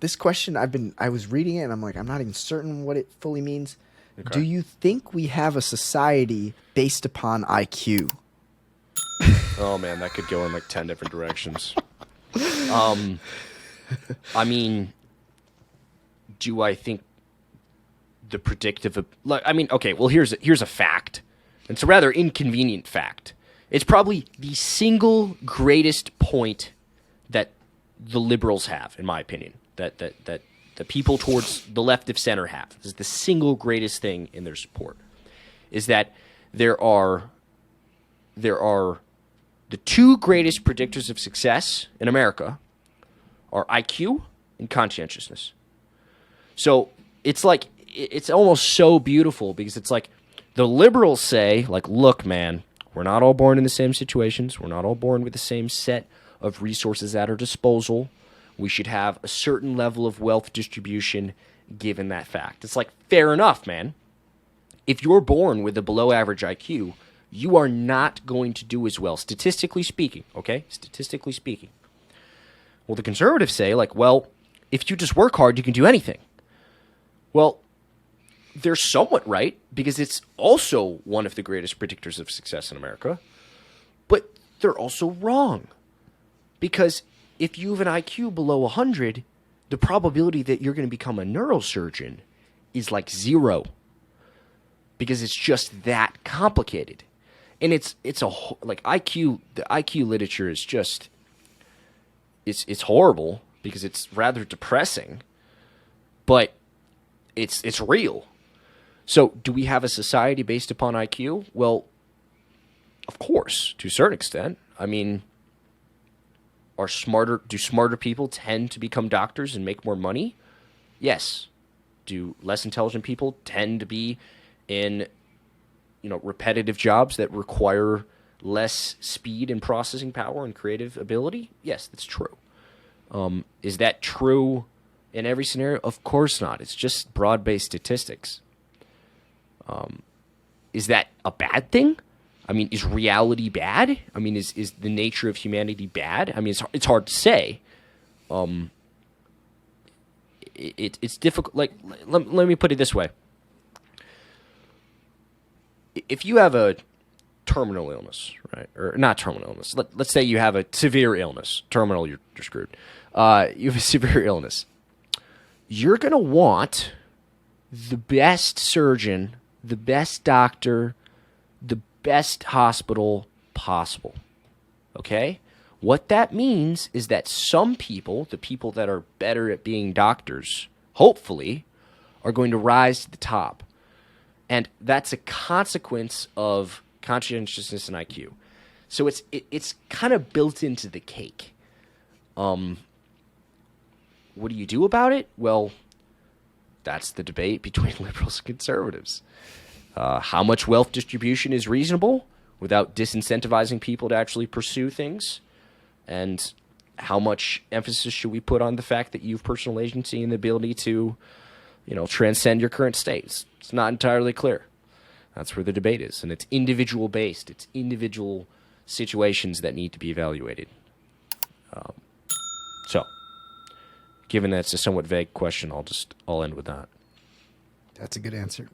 this question, I was reading it and I'm like, I'm not even certain what it fully means. Okay. Do you think we have a society based upon IQ? Oh man, that could go in like 10 different directions. I mean, do I think the predictive? I mean, okay. Well, here's a fact. It's a rather inconvenient fact. It's probably the single greatest point that the liberals have, in my opinion. That the people towards the left of center have. This is the single greatest thing in their support. Is that there are the two greatest predictors of success in America are IQ and conscientiousness. So it's like, it's almost so beautiful because it's like the liberals say, like, look, man, we're not all born in the same situations. We're not all born with the same set of resources at our disposal. We should have a certain level of wealth distribution given that fact. It's like, fair enough, man. If you're born with a below average IQ, you are not going to do as well, statistically speaking, okay? Statistically speaking. Well, the conservatives say, like, well, if you just work hard, you can do anything. Well, they're somewhat right, because it's also one of the greatest predictors of success in America. But they're also wrong. Because if you have an IQ below 100, the probability that you're going to become a neurosurgeon is like 0. Because it's just that complicated. And it's like IQ, the IQ literature is just, it's horrible because it's rather depressing, but it's real. So do we have a society based upon IQ? Well, of course, to a certain extent. I mean, do smarter people tend to become doctors and make more money? Yes. Do less intelligent people tend to be in, repetitive jobs that require less speed and processing power and creative ability? Yes, that's true. Is that true in every scenario? Of course not. It's just broad-based statistics. Is that a bad thing? I mean, is reality bad? I mean, is the nature of humanity bad? I mean, it's hard to say. It's difficult. Like, let me put it this way. If you have a terminal illness, right? Or not terminal illness. Let's say you have a severe illness. Terminal, you're screwed. You have a severe illness. You're going to want the best surgeon, the best doctor, the best hospital possible. Okay? What that means is that some people, the people that are better at being doctors, hopefully, are going to rise to the top. And that's a consequence of conscientiousness and IQ. So it's kind of built into the cake. What do you do about it? Well, that's the debate between liberals and conservatives. How much wealth distribution is reasonable without disincentivizing people to actually pursue things? And how much emphasis should we put on the fact that you have personal agency and the ability to, transcend your current state? It's not entirely clear. That's where the debate is. And it's individual based. It's individual situations that need to be evaluated. So, given that it's a somewhat vague question, I'll end with that. That's a good answer.